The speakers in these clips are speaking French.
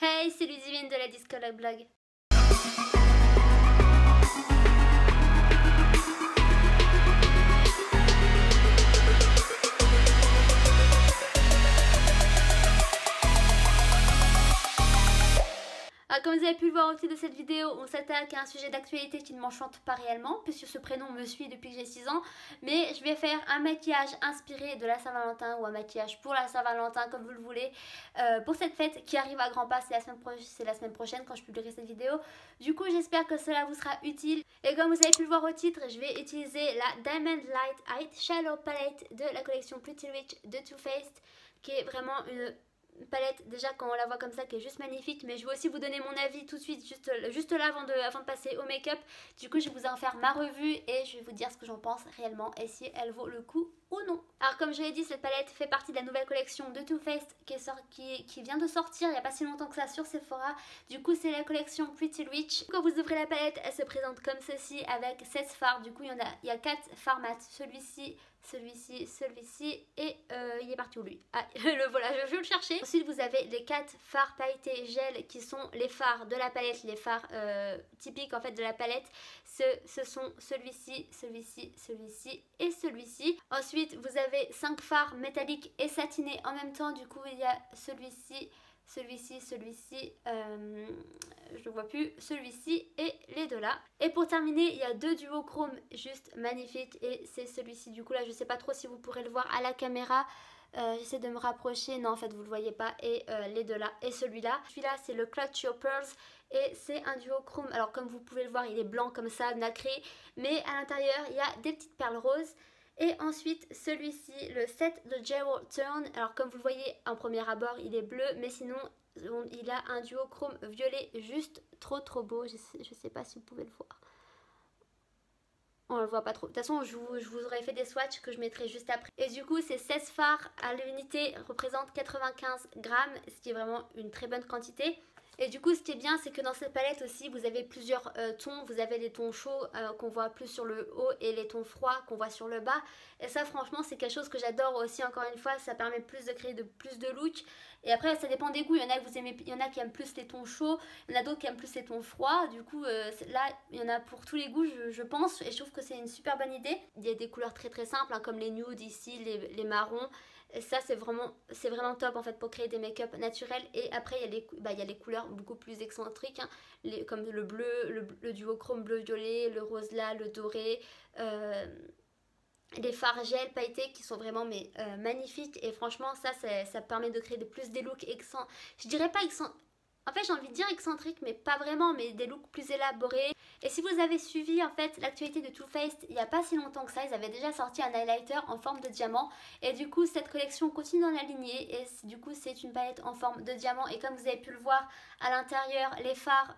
Hey, c'est Ludivine de la Discologue Blog. Alors, comme vous avez pu le voir au titre de cette vidéo, on s'attaque à un sujet d'actualité qui ne m'enchante pas réellement, puisque ce prénom me suit depuis que j'ai 6 ans. Mais je vais faire un maquillage inspiré de la Saint-Valentin ou un maquillage pour la Saint-Valentin, comme vous le voulez, pour cette fête qui arrive à grands pas. C'est la semaine prochaine quand je publierai cette vidéo. Du coup, j'espère que cela vous sera utile. Et comme vous avez pu le voir au titre, je vais utiliser la Diamond Light Eyeshadow Palette de la collection Pretty Rich de Too Faced, qui est vraiment une palette déjà quand on la voit comme ça qui est juste magnifique, mais je vais aussi vous donner mon avis tout de suite juste là avant de passer au make-up. Du coup je vais vous en faire ma revue et je vais vous dire ce que j'en pense réellement et si elle vaut le coup ou non. Alors comme je l'ai dit, cette palette fait partie de la nouvelle collection de Too Faced qui vient de sortir il n'y a pas si longtemps que ça sur Sephora. Du coup c'est la collection Pretty Rich. Quand vous ouvrez la palette, elle se présente comme ceci avec 16 fards. Du coup il y a 4 fards mat, celui-ci et il est parti où lui? Ah le voilà, je vais le chercher. Ensuite vous avez les 4 fards pailletés gel qui sont les fards de la palette, les fards typiques en fait de la palette. Ce sont celui-ci et celui-ci. Ensuite vous avez 5 fards métalliques et satinés en même temps. Du coup il y a celui-ci, je ne vois plus, celui-ci et les deux là. Et pour terminer, il y a 2 duochromes juste magnifiques et c'est celui-ci. Du coup là, je sais pas trop si vous pourrez le voir à la caméra. J'essaie de me rapprocher, non en fait vous le voyez pas. Et les deux là et celui-là. Celui-là c'est le Clutch Your Pearls et c'est un duochrome. Alors comme vous pouvez le voir, il est blanc comme ça, nacré, mais à l'intérieur il y a des petites perles roses. Et ensuite celui-ci, le set de Gerald Turn. Alors comme vous le voyez en premier abord il est bleu, mais sinon il a un duochrome violet juste trop beau. Je sais pas si vous pouvez le voir. On le voit pas trop. De toute façon je vous aurais fait des swatchs que je mettrai juste après. Et du coup ces 16 fards à l'unité représentent 95 grammes, ce qui est vraiment une très bonne quantité. Et du coup ce qui est bien c'est que dans cette palette aussi vous avez plusieurs tons. Vous avez les tons chauds qu'on voit plus sur le haut et les tons froids qu'on voit sur le bas. Et ça franchement c'est quelque chose que j'adore aussi, encore une fois ça permet plus de créer plus de look. Et après ça dépend des goûts, il y en a que vous aimez, il y en a qui aiment plus les tons chauds, il y en a d'autres qui aiment plus les tons froids. Du coup là il y en a pour tous les goûts je pense, et je trouve que c'est une super bonne idée. Il y a des couleurs très simples hein, comme les nudes ici, les marrons. Et ça c'est vraiment top en fait pour créer des make-up naturels. Et après il y a les couleurs beaucoup plus excentriques hein, comme le bleu, le duochrome bleu-violet, le rose là, le doré, les fards gel pailletés qui sont vraiment magnifiques. Et franchement ça permet de créer plus des looks je dirais pas en fait j'ai envie de dire excentriques mais pas vraiment, mais des looks plus élaborés. Et si vous avez suivi en fait l'actualité de Too Faced il n'y a pas si longtemps que ça, ils avaient déjà sorti un highlighter en forme de diamant. Et du coup cette collection continue dans la lignée et du coup c'est une palette en forme de diamant. Et comme vous avez pu le voir à l'intérieur, les fards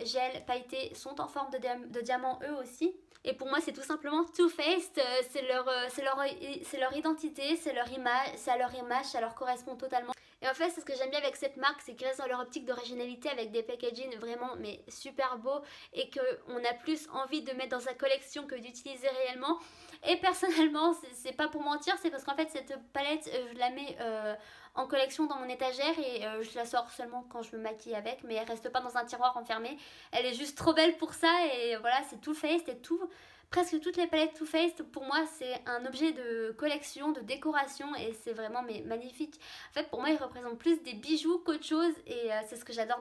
gel pailletés sont en forme de diamant eux aussi. Et pour moi c'est tout simplement Too Faced, c'est leur identité, c'est leur image, ça leur correspond totalement. Et en fait c'est ce que j'aime bien avec cette marque, c'est qu'ils restent dans leur optique d'originalité avec des packaging vraiment super beaux et qu'on a plus envie de mettre dans sa collection que d'utiliser réellement. Et personnellement c'est pas pour mentir, c'est parce qu'en fait cette palette je la mets en collection dans mon étagère et je la sors seulement quand je me maquille avec, mais elle reste pas dans un tiroir enfermé. Elle est juste trop belle pour ça. Et voilà, c'est Too Faced et presque toutes les palettes Too Faced pour moi c'est un objet de collection, de décoration, et c'est vraiment magnifique. En fait pour moi ils représentent plus des bijoux qu'autre chose et c'est ce que j'adore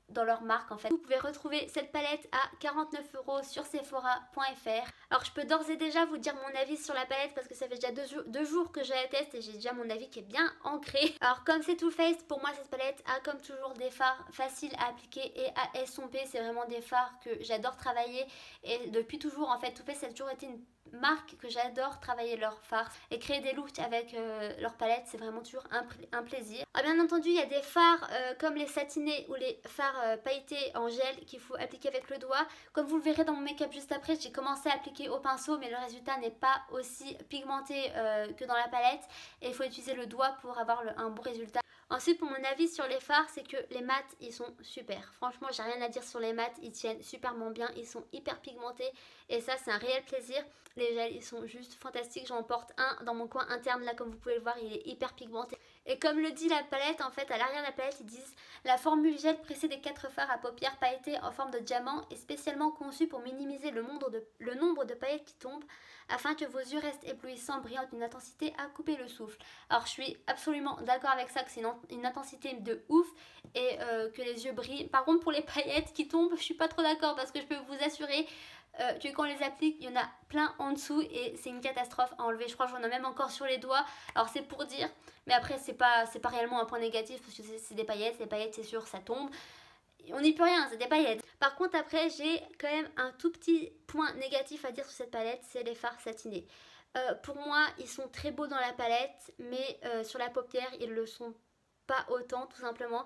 dans leur marque en fait. Vous pouvez retrouver cette palette à 49 € sur sephora.fr. Alors je peux d'ores et déjà vous dire mon avis sur la palette parce que ça fait déjà deux jours que je la teste et j'ai déjà mon avis qui est bien ancré. Alors comme c'est Too Faced, pour moi cette palette a comme toujours des fards faciles à appliquer et à estomper. C'est vraiment des fards que j'adore travailler et depuis toujours en fait Too Faced ça a toujours été une marque que j'adore travailler leurs fards et créer des looks avec leur palette, c'est vraiment toujours un plaisir. Ah, bien entendu il y a des fards comme les satinés ou les fards pailletés en gel qu'il faut appliquer avec le doigt. Comme vous le verrez dans mon make-up juste après, j'ai commencé à appliquer au pinceau mais le résultat n'est pas aussi pigmenté que dans la palette et il faut utiliser le doigt pour avoir un bon résultat. Ensuite pour mon avis sur les fards, c'est que les mats ils sont super. Franchement j'ai rien à dire sur les mats, ils tiennent superment bien, ils sont hyper pigmentés et ça c'est un réel plaisir. Les gels ils sont juste fantastiques, j'en porte un dans mon coin interne là comme vous pouvez le voir, il est hyper pigmenté. Et comme le dit la palette, en fait, à l'arrière de la palette, ils disent: la formule gel pressée des 4 fards à paupières pailletées en forme de diamant est spécialement conçue pour minimiser le nombre de paillettes qui tombent, afin que vos yeux restent éblouissants, brillants d'une intensité à couper le souffle. Alors, je suis absolument d'accord avec ça, que c'est une intensité de ouf et que les yeux brillent. Par contre, pour les paillettes qui tombent, je suis pas trop d'accord parce que je peux vous assurer que quand on les applique, il y en a plein en dessous et c'est une catastrophe à enlever. Je crois que j'en ai même encore sur les doigts. Alors c'est pour dire, mais après c'est pas réellement un point négatif parce que c'est des paillettes. Les paillettes, c'est sûr, ça tombe. On n'y peut rien, c'est des paillettes. Par contre, après, j'ai quand même un tout petit point négatif à dire sur cette palette, c'est les fards satinés. Pour moi, ils sont très beaux dans la palette, mais sur la paupière, ils le sont pas autant, tout simplement.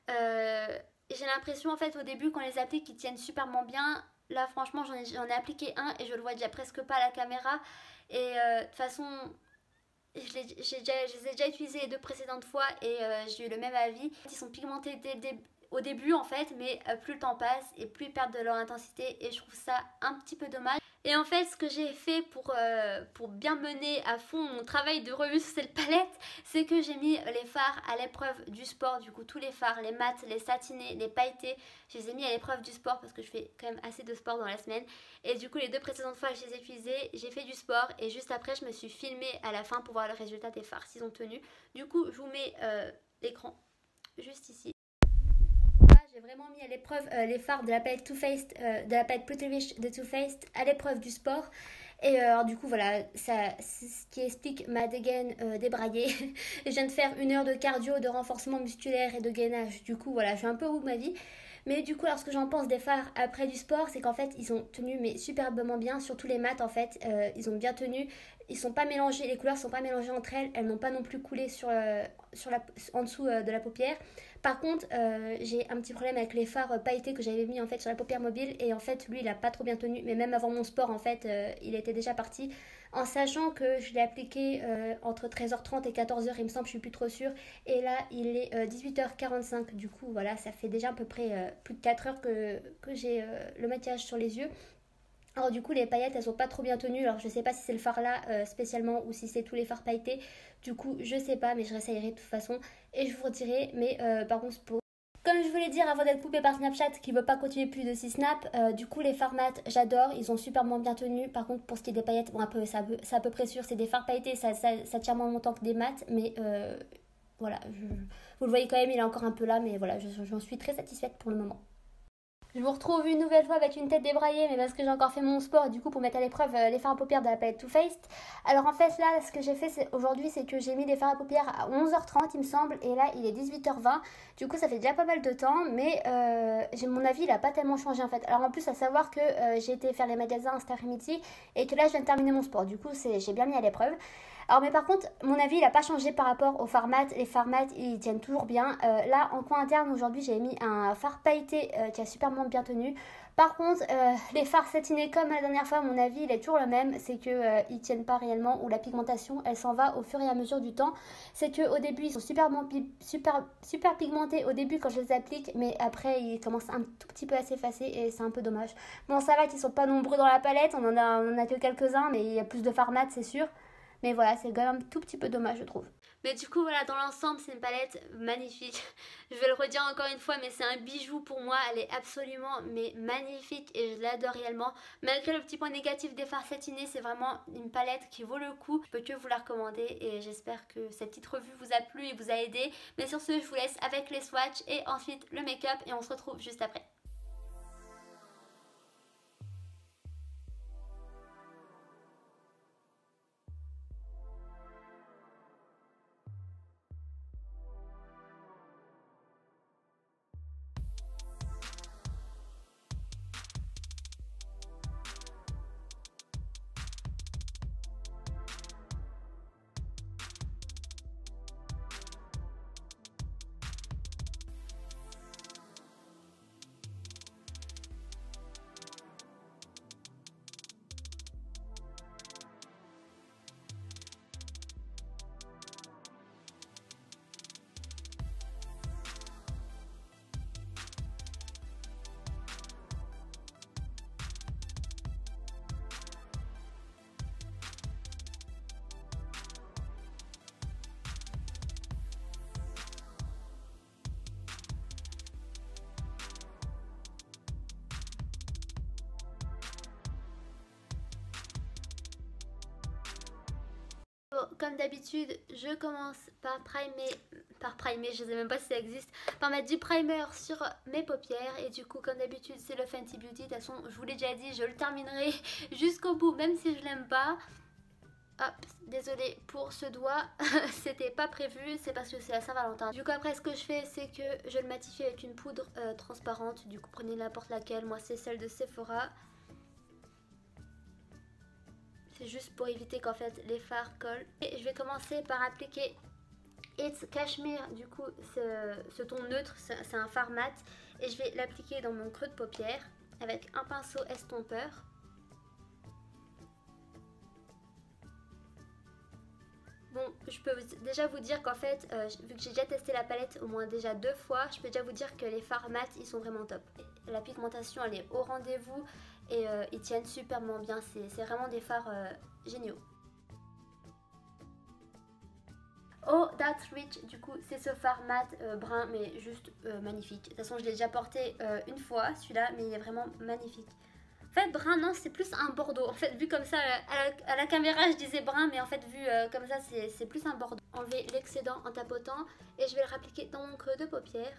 J'ai l'impression, en fait, au début, quand on les applique, ils tiennent superment bien. Là, franchement, j'en ai appliqué un et je le vois déjà presque pas à la caméra. Et de toute façon, je les ai déjà utilisés les 2 précédentes fois et j'ai eu le même avis. Ils sont pigmentés au début, en fait, mais plus le temps passe et plus ils perdent de leur intensité et je trouve ça un petit peu dommage. Et en fait, ce que j'ai fait pour bien mener à fond mon travail de revue sur cette palette, c'est que j'ai mis les fards à l'épreuve du sport. Du coup, tous les fards, les mats, les satinés, les pailletés, je les ai mis à l'épreuve du sport parce que je fais quand même assez de sport dans la semaine. Et du coup, les 2 précédentes fois que je les ai utilisés, j'ai fait du sport et juste après, je me suis filmée à la fin pour voir le résultat des fards, s'ils ont tenu. Du coup, je vous mets l'écran juste ici. J'ai vraiment mis à l'épreuve les fards de la palette Too Faced, de la palette Pretty Rich de Too Faced à l'épreuve du sport. Et alors du coup voilà, c'est ce qui explique ma dégaine débraillée. Je viens de faire 1 heure de cardio, de renforcement musculaire et de gainage. Du coup voilà, je suis un peu au bout de ma vie. Mais du coup alors ce que j'en pense des fards après du sport, c'est qu'en fait ils ont tenu mais superbement bien. Surtout les mats en fait, ils ont bien tenu. Ils sont pas mélangés, les couleurs sont pas mélangées entre elles. Elles n'ont pas non plus coulé en dessous de la paupière. Par contre, j'ai un petit problème avec les fards pailletés que j'avais mis en fait sur la paupière mobile et en fait lui il a pas trop bien tenu, mais même avant mon sport en fait il était déjà parti, en sachant que je l'ai appliqué entre 13h30 et 14h il me semble, je suis plus trop sûre, et là il est 18h45, du coup voilà ça fait déjà à peu près plus de 4 heures que j'ai le maquillage sur les yeux. Alors du coup les paillettes elles sont pas trop bien tenues, alors je sais pas si c'est le fard là spécialement ou si c'est tous les fards pailletés, du coup je sais pas mais je réessayerai de toute façon et je vous redirai. Mais par contre comme je voulais dire avant d'être coupée par Snapchat qui veut pas continuer plus de 6 snaps, du coup les fards mat j'adore, ils ont superbement bien tenu. Par contre pour ce qui est des paillettes, bon c'est à peu près sûr, c'est des fards pailletés, ça tient moins longtemps que des mats, mais voilà, vous le voyez quand même il est encore un peu là, mais voilà j'en suis très satisfaite pour le moment. Je vous retrouve une nouvelle fois avec une tête débraillée, mais parce que j'ai encore fait mon sport, et du coup pour mettre à l'épreuve les fards à paupières de la palette Too Faced. Alors en fait là, ce que j'ai fait aujourd'hui, c'est que j'ai mis des fards à paupières à 11h30 il me semble, et là il est 18h20. Du coup ça fait déjà pas mal de temps, mais mon avis il a pas tellement changé en fait. Alors en plus à savoir que j'ai été faire les magasins cet après-midi, et que là je viens de terminer mon sport, du coup j'ai bien mis à l'épreuve. Alors mais par contre mon avis il n'a pas changé par rapport aux fards mat. Les fards mat ils tiennent toujours bien. Là en coin interne aujourd'hui j'ai mis un fard pailleté qui a superment bien tenu. Par contre les fards satinés comme la dernière fois, mon avis il est toujours le même, c'est que ils tiennent pas réellement, ou la pigmentation elle s'en va au fur et à mesure du temps. C'est que au début ils sont super pigmentés au début quand je les applique, mais après ils commencent un tout petit peu à s'effacer et c'est un peu dommage. Bon ça va qu'ils sont pas nombreux dans la palette, on en a que quelques-uns, mais il y a plus de fards mat c'est sûr. Mais voilà, c'est quand même un tout petit peu dommage, je trouve. Mais du coup, voilà, dans l'ensemble, c'est une palette magnifique. Je vais le redire encore une fois, mais c'est un bijou pour moi. Elle est absolument mais magnifique et je l'adore réellement. Malgré le petit point négatif des fards satinés, c'est vraiment une palette qui vaut le coup. Je peux que vous la recommander et j'espère que cette petite revue vous a plu et vous a aidé. Mais sur ce, je vous laisse avec les swatchs et ensuite le make-up et on se retrouve juste après. comme d'habitude, je commence par primer, je sais même pas si ça existe, par mettre du primer sur mes paupières. Et du coup, comme d'habitude, c'est le Fenty Beauty. De toute façon, je vous l'ai déjà dit, je le terminerai jusqu'au bout, même si je l'aime pas. Hop, désolée pour ce doigt, c'était pas prévu, c'est parce que c'est la Saint-Valentin. Du coup après ce que je fais c'est que je le matifie avec une poudre transparente. Du coup prenez n'importe laquelle, moi c'est celle de Sephora. C'est juste pour éviter qu'en fait les fards collent. Et je vais commencer par appliquer It's Cashmere, du coup ce ton neutre, c'est un fard mat. Et je vais l'appliquer dans mon creux de paupière avec un pinceau estompeur. Bon, je peux déjà vous dire qu'en fait, vu que j'ai déjà testé la palette au moins déjà 2 fois, je peux déjà vous dire que les fards mat, ils sont vraiment top. La pigmentation, elle est au rendez-vous et ils tiennent superment bien. C'est vraiment des fards géniaux. Oh, That's Rich, du coup, c'est ce fard mat brun, mais juste magnifique. De toute façon, je l'ai déjà porté une fois, celui-là, mais il est vraiment magnifique. En fait, brun, non, c'est plus un bordeaux. En fait, vu comme ça, à la caméra, je disais brun, mais en fait, vu comme ça, c'est plus un bordeaux. Enlever l'excédent en tapotant et je vais le rappliquer dans mon creux de paupière.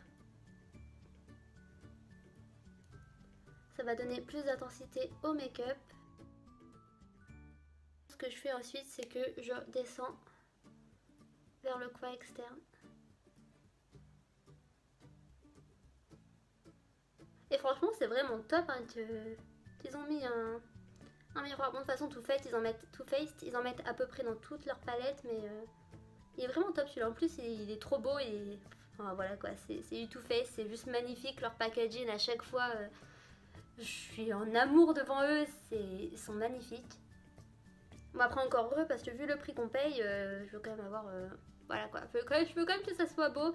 Ça va donner plus d'intensité au make-up. Ce que je fais ensuite, c'est que je descends vers le coin externe. Et franchement, c'est vraiment top, hein, ils ont mis un miroir. Bon, de toute façon, Too Faced, ils en mettent à peu près dans toute leur palette, mais il est vraiment top celui-là. En plus, il est trop beau et enfin, voilà quoi, c'est du Too Faced, c'est juste magnifique. Leur packaging à chaque fois, je suis en amour devant eux, ils sont magnifiques. Bon, après, encore heureux parce que vu le prix qu'on paye, je veux quand même avoir. Voilà quoi, je veux quand même que ça soit beau.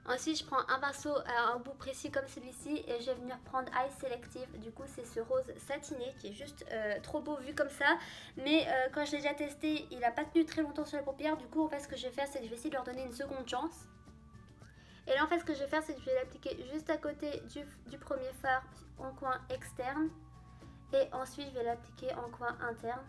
Ensuite, je prends un pinceau à un bout précis comme celui-ci et je vais venir prendre Eye Selective. Du coup, c'est ce rose satiné qui est juste trop beau vu comme ça. Mais quand je l'ai déjà testé, il n'a pas tenu très longtemps sur la paupière. Du coup, en fait, ce que je vais faire, c'est que je vais essayer de leur donner une seconde chance. Et là, en fait, ce que je vais faire, c'est que je vais l'appliquer juste à côté du premier fard en coin externe. Et ensuite, je vais l'appliquer en coin interne.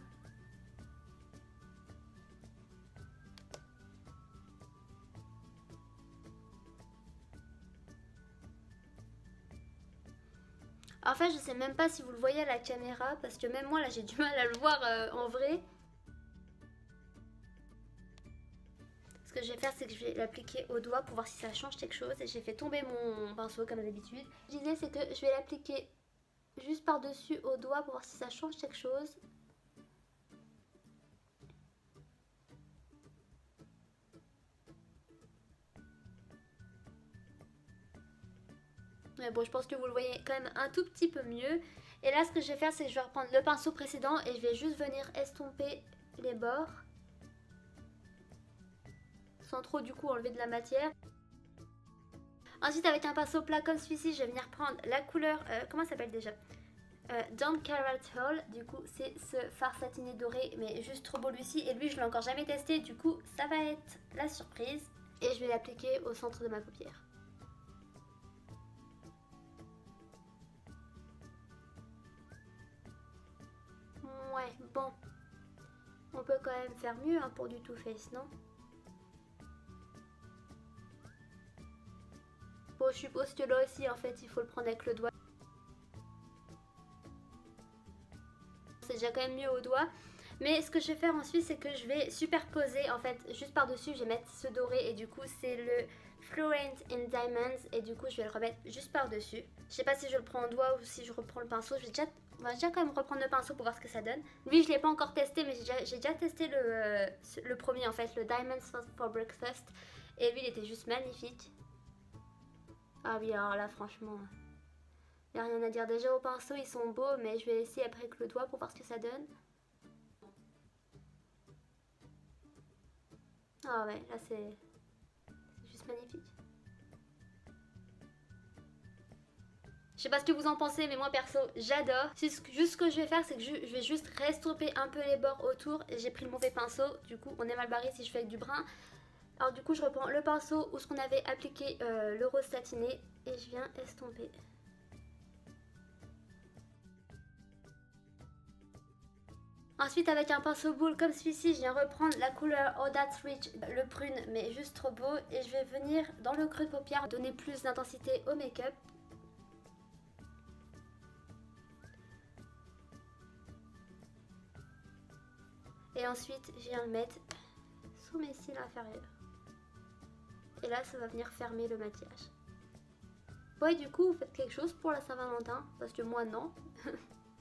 En fait, je sais même pas si vous le voyez à la caméra parce que même moi là j'ai du mal à le voir en vrai. Ce que je vais faire, c'est que je vais l'appliquer au doigt pour voir si ça change quelque chose. Et j'ai fait tomber mon pinceau comme d'habitude. L'idée c'est que je vais l'appliquer juste par-dessus au doigt pour voir si ça change quelque chose. Mais bon, je pense que vous le voyez quand même un tout petit peu mieux. Et là, ce que je vais faire, c'est que je vais reprendre le pinceau précédent et je vais juste venir estomper les bords. Sans trop du coup enlever de la matière. Ensuite, avec un pinceau plat comme celui-ci, je vais venir prendre la couleur, comment ça s'appelle déjà, Don't Care At All. Du coup, c'est ce fard satiné doré, mais juste trop beau lui-ci. Et lui, je l'ai encore jamais testé, du coup, ça va être la surprise. Et je vais l'appliquer au centre de ma paupière. Ouais, bon. On peut quand même faire mieux hein, pour du Too Faced, non? Bon, je suppose que là aussi, en fait, il faut le prendre avec le doigt. C'est déjà quand même mieux au doigt. Mais ce que je vais faire ensuite, c'est que je vais superposer, en fait, juste par-dessus, je vais mettre ce doré. Et du coup, c'est le Fluorite in Diamonds. Et du coup, je vais le remettre juste par-dessus. Je sais pas si je le prends au doigt ou si je reprends le pinceau. On va déjà quand même reprendre le pinceau pour voir ce que ça donne. Lui, je l'ai pas encore testé, mais j'ai déjà testé le premier, en fait, le Diamonds for Breakfast. Et lui, il était juste magnifique. Ah oui, alors là, franchement, il n'y a rien à dire. Déjà, au pinceau, ils sont beaux, mais je vais essayer après avec le doigt pour voir ce que ça donne. Ah ouais, là, c'est juste magnifique. Je sais pas ce que vous en pensez, mais moi perso j'adore. Juste ce que je vais faire, c'est que je vais juste restomper un peu les bords autour. Et j'ai pris le mauvais pinceau, du coup on est mal barré si je fais avec du brun. Alors du coup je reprends le pinceau où ce qu'on avait appliqué le rose satiné et je viens estomper. Ensuite avec un pinceau boule comme celui-ci, je viens reprendre la couleur Oh That's Rich, le prune mais juste trop beau. Et je vais venir dans le creux de paupière donner plus d'intensité au make-up. Et ensuite je viens le mettre sous mes cils inférieurs. Et là ça va venir fermer le maquillage. Ouais, du coup vous faites quelque chose pour la Saint-Valentin, parce que moi non.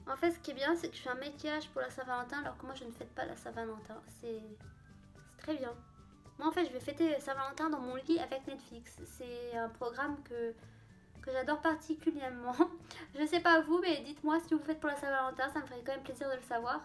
En fait ce qui est bien c'est que je fais un maquillage pour la Saint-Valentin alors que moi je ne fête pas la Saint-Valentin. C'est très bien. Moi en fait je vais fêter Saint-Valentin dans mon lit avec Netflix. C'est un programme que j'adore particulièrement. Je sais pas vous, mais dites-moi si vous faites pour la Saint-Valentin, ça me ferait quand même plaisir de le savoir.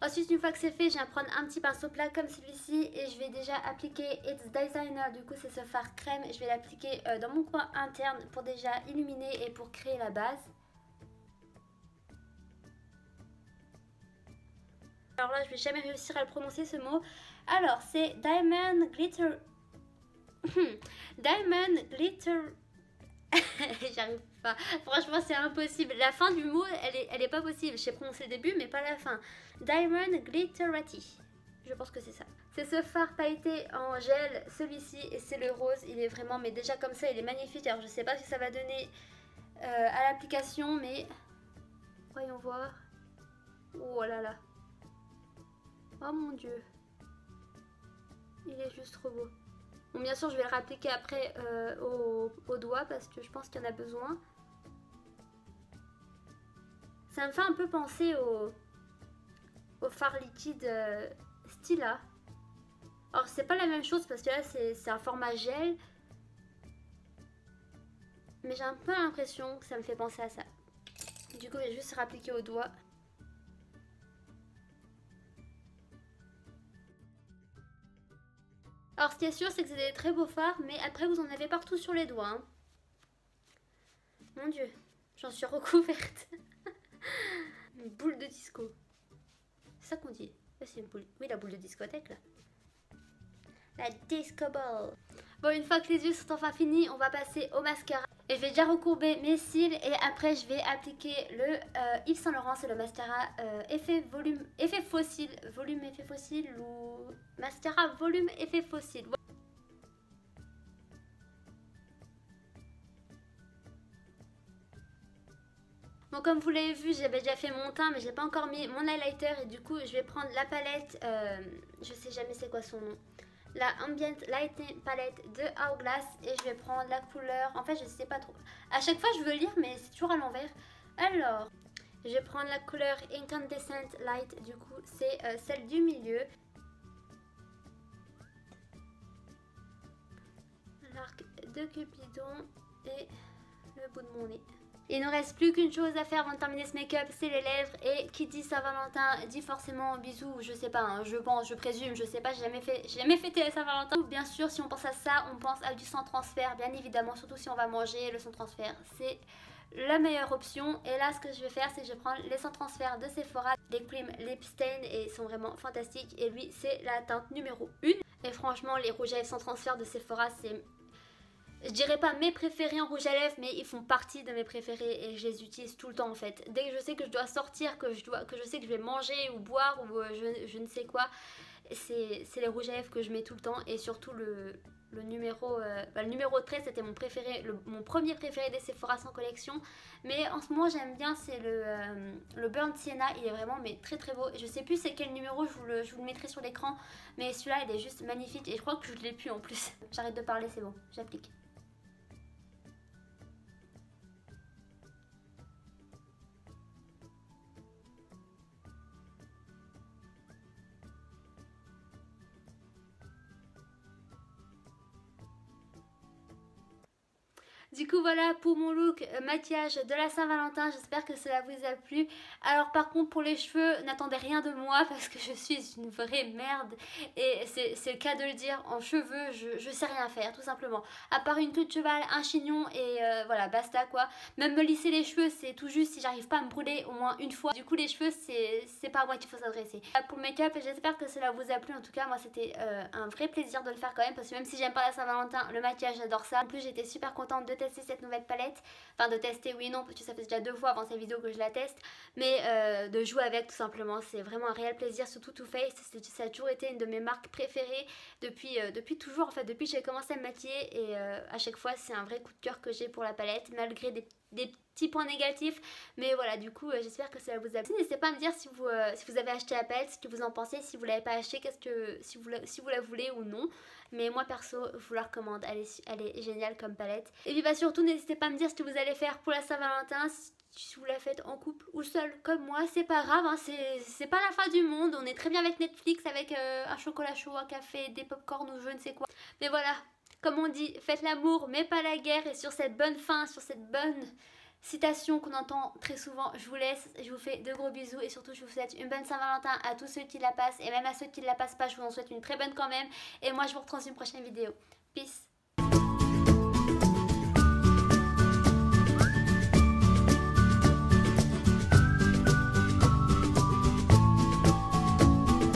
Ensuite, une fois que c'est fait, je viens prendre un petit pinceau plat comme celui-ci et je vais déjà appliquer It's Designer. Du coup, c'est ce fard crème. Je vais l'appliquer dans mon coin interne pour déjà illuminer et pour créer la base. Alors là, je vais jamais réussir à le prononcer ce mot. Alors, c'est Diamond Glitter. Diamond Glitter. J'arrive pas. Franchement, c'est impossible. La fin du mot, elle est pas possible. Je sais prononcer le début, mais pas la fin. Diamond Glitterati. Je pense que c'est ça. C'est ce fard pailleté en gel, celui-ci, et c'est le rose. Il est vraiment, mais déjà comme ça, il est magnifique. Alors, je sais pas ce que ça va donner à l'application, mais voyons voir. Oh là là. Oh mon dieu. Il est juste trop beau. Bon, bien sûr, je vais le réappliquer après au doigt parce que je pense qu'il y en a besoin. Ça me fait un peu penser au fard liquide Stila. Alors, c'est pas la même chose parce que là, c'est un format gel. Mais j'ai un peu l'impression que ça me fait penser à ça. Du coup, je vais juste réappliquer au doigt. Alors ce qui est sûr c'est que c'est des très beaux fards, mais après vous en avez partout sur les doigts. Hein. Mon dieu, j'en suis recouverte. Une boule de disco. C'est ça qu'on dit. C'est une boule. Oui, la boule de discothèque là. La disco ball. Bon, une fois que les yeux sont enfin finis, on va passer au mascara. Et je vais déjà recourber mes cils et après je vais appliquer le Yves Saint Laurent, c'est le mascara effet volume, effet fossile, volume effet fossile ou mascara volume effet fossile. Bon, comme vous l'avez vu, j'avais déjà fait mon teint mais j'ai pas encore mis mon highlighter et du coup je vais prendre la palette, je sais jamais c'est quoi son nom. La Ambient Lighting Palette de Hourglass et je vais prendre la couleur, en fait je sais pas trop, à chaque fois je veux lire mais c'est toujours à l'envers. Alors, je vais prendre la couleur Incandescent Light, du coup c'est celle du milieu. L'arc de Cupidon et le bout de mon nez. Il ne reste plus qu'une chose à faire avant de terminer ce make-up, c'est les lèvres. Et qui dit Saint-Valentin dit forcément bisous, je sais pas, hein, je pense, je présume, je sais pas, j'ai jamais fêté la Saint-Valentin. Bien sûr, si on pense à ça, on pense à du sans transfert, bien évidemment, surtout si on va manger, le sans transfert, c'est la meilleure option. Et là, ce que je vais faire, c'est que je vais prendre les sans transfert de Sephora, les Cream Lip Stain, et ils sont vraiment fantastiques. Et lui, c'est la teinte numéro 1. Et franchement, les rouges à lèvres sans transfert de Sephora, c'est... Je dirais pas mes préférés en rouge à lèvres, mais ils font partie de mes préférés et je les utilise tout le temps en fait. Dès que je sais que je dois sortir, que je sais que je vais manger ou boire ou je ne sais quoi, c'est les rouges à lèvres que je mets tout le temps. Et surtout le numéro 13, c'était mon préféré, mon premier préféré des Sephora sans collection. Mais en ce moment j'aime bien, c'est le Burnt Sienna, il est vraiment mais très très beau. Je sais plus c'est quel numéro, je vous le mettrai sur l'écran, mais celui-là il est juste magnifique et je crois que je l'ai plus en plus. J'arrête de parler, c'est bon, j'applique. Du coup voilà pour mon look maquillage de la Saint-Valentin, j'espère que cela vous a plu. Alors par contre pour les cheveux, n'attendez rien de moi parce que je suis une vraie merde. Et c'est le cas de le dire, en cheveux je sais rien faire tout simplement. À part une queue de cheval, un chignon et voilà basta quoi. Même me lisser les cheveux c'est tout juste si j'arrive pas à me brûler au moins une fois. Du coup les cheveux c'est pas à moi qu'il faut s'adresser. Pour le make-up j'espère que cela vous a plu, en tout cas moi c'était un vrai plaisir de le faire quand même. Parce que même si j'aime pas la Saint-Valentin, le maquillage j'adore ça. En plus j'étais super contente de tester tester cette nouvelle palette. Enfin de tester oui non, parce que ça fait déjà 2 fois avant cette vidéo que je la teste. Mais de jouer avec tout simplement, c'est vraiment un réel plaisir, surtout Too Faced. Ça a toujours été une de mes marques préférées depuis toujours en fait, depuis que j'ai commencé à me maquiller. Et à chaque fois c'est un vrai coup de cœur que j'ai pour la palette, malgré des petits points négatifs. Mais voilà, du coup j'espère que ça vous a plu. N'hésitez pas à me dire si vous avez acheté la palette, ce que vous en pensez. Si vous l'avez pas acheté, si vous la voulez ou non. Mais moi perso je vous la recommande, elle est géniale comme palette. Et puis bah surtout n'hésitez pas à me dire ce que vous allez faire pour la Saint-Valentin. Si vous la faites en couple ou seul comme moi, c'est pas grave, hein, c'est pas la fin du monde. On est très bien avec Netflix, avec un chocolat chaud, un café, des popcorn ou je ne sais quoi. Mais voilà, comme on dit, faites l'amour mais pas la guerre. Et sur cette bonne fin, sur cette bonne citation qu'on entend très souvent, je vous laisse, je vous fais de gros bisous. Et surtout je vous souhaite une bonne Saint-Valentin à tous ceux qui la passent. Et même à ceux qui ne la passent pas, je vous en souhaite une très bonne quand même. Et moi je vous retrouve dans une prochaine vidéo. Peace.